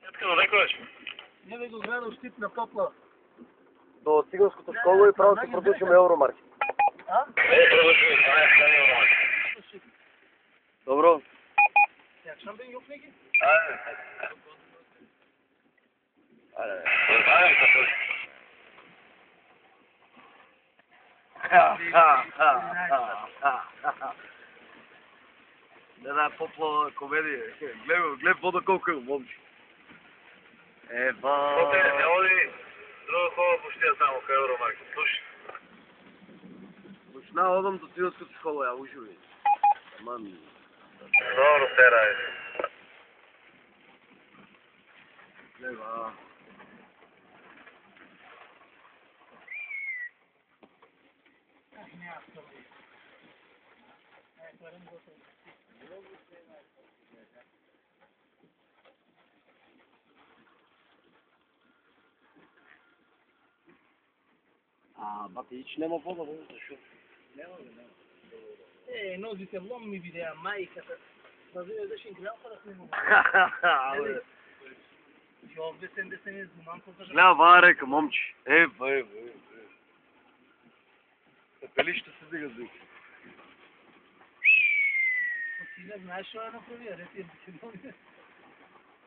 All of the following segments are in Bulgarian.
Откъде лекуваш? Не бе го гледал щип на попла. До циганското школа и право си продължим Евромаркет. А? Продължим, това е Евромаркет. Добро. Як шам бе юк неги? Айде. Да, попла комедия. Глед вода колко е, момче. Ева. Не оди друга хора почти само към Евромаркет. Слушай. Почна одам до циганското школа, я уживи. Аман. Добро, тера е. Ева. Бате, ич нема вода, защо? Нозите влом ми видеа майката. Да видиш ингрелка да снимам. И овде сем да се не зумам по държава. Гля, варека, момче. Ева. Пепелища се дига здик. Ти не знаеш що да направи, рети е.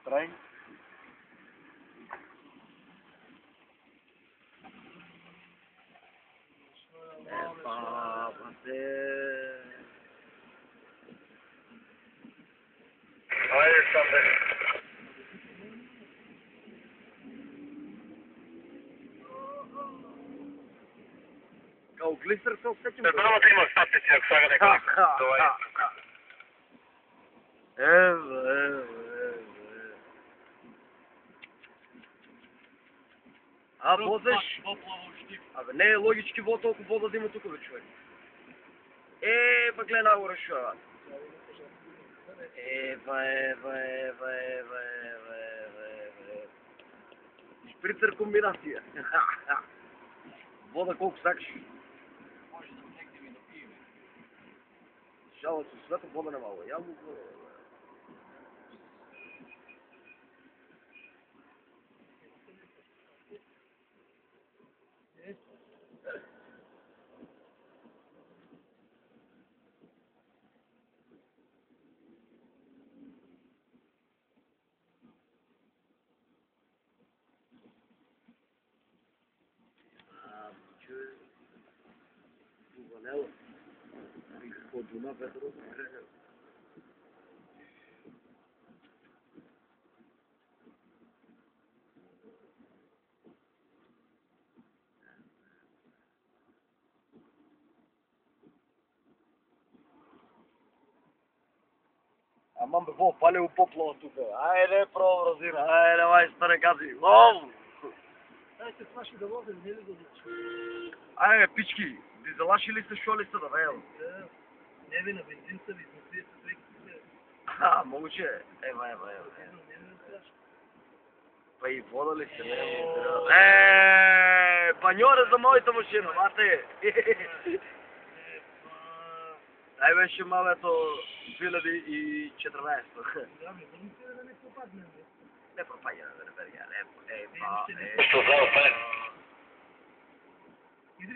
Трай. Бате. Айде, Санде. Као глистър се усетим. Двамата има статици, ако сага някой. Това е. Ева. Возеш? Абе, не е логички вода, толкова вода да има тук, бе, човек. Ева, гледа на горе шо. Ева. Шприцер комбинация. Вода колко сакаш. Може да отнекнем и да пиеме. Шалът се света, вода не мало. Я му вода. Ванела. Какво дума, Петро? Аман бе, во, пале попла тука. Айде, право разира. Айде, майстър, гази. Лов! Ай се плаши да возим, не ли да зачу? Айде, пички, дизелаши ли се, шо ли се да веел? Не бе, на бензин са ви, на 30 веки се. Момче. Ева. Не ме страшно. Па и вода ли се, не? Паньора за моята машина, мате. Ай беше малето 2014. Да, ми върните да не попаднем. Не пропадя да не беря. Що за опен?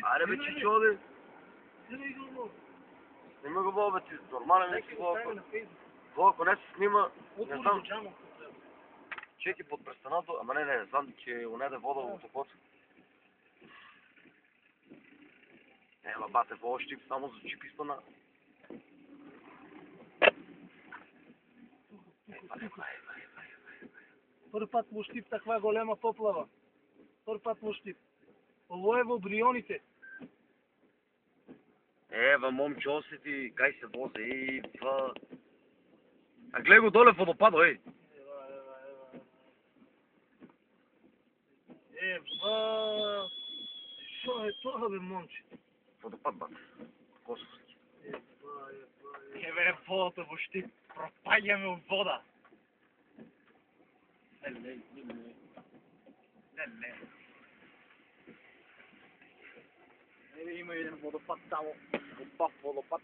Аре бе, чичоди. Снима го, бе, ти нормален не си го. Ако не се снима, не знам. Чеки под престанато, ама не знам, че унеде вода от окото. Ема бате, вода щип само за чип изпана. Първи път му щип таква голема поплава. Първи път му щип. Ово е в Брионите. Ева, момче, осети, кай се возе, ева. А гледай го доле водопада, ей. Ева. Шо е това, бе, момче? Водопад, бат. Косовски. Еве, водата во щип. Пропаѓаме от вода. Не. Има един водопад само. Водопад.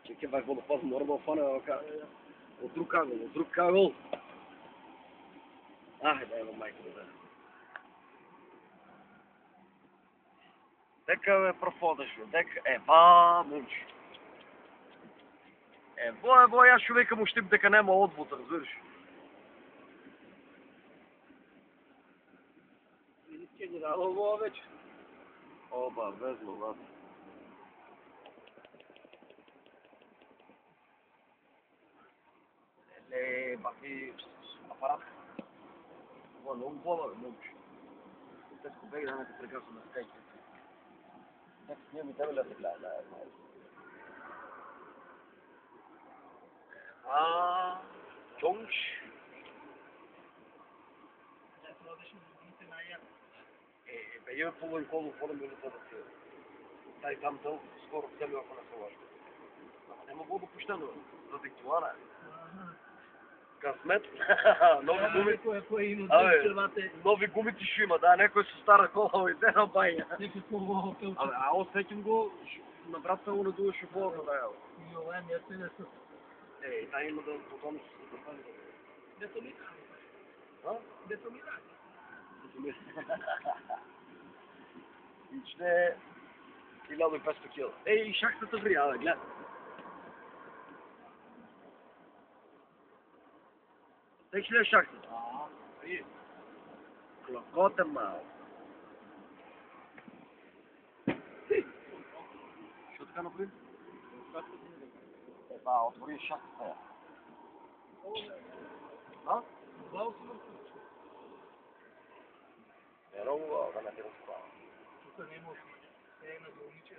Чекай, бак водопад, мора да офане да кажа. От друг ъгъл. Да, ево майка да. Дека ме профодеш, дека момче. Јас што викам уштип дека нема одвод, разбираш? Видите ги дало ово вече. Оба, безло, брат. Баки апарат. Ова многу вола, момче. Теско беги да не те прекасам на скајке. Теско ние ми тебе да се гледа, Чонч. Имаме половин коло, ходим или да се... Taj tam dълго, скоро цели ако не се лъжа. Ама нема го допущено, за диктуара. Късмет. Нови гуми. Нови гуми ти ще има, да, некой со стара кола и те на баја. А осеќам го, на брат се не дуе шофора, да ја. И ова е Мерцедес. Та има да потом се запали. Детониран. А? Детониран. Ичне 1500 кила. Шахтата врија, гледа. Тек ли е шахтата? Вие. Клокоте мал. Што така направи? Отвори шахтата. А? Бал си мъртв. Много, да не те разправя. Тука не може. Е, на болниче,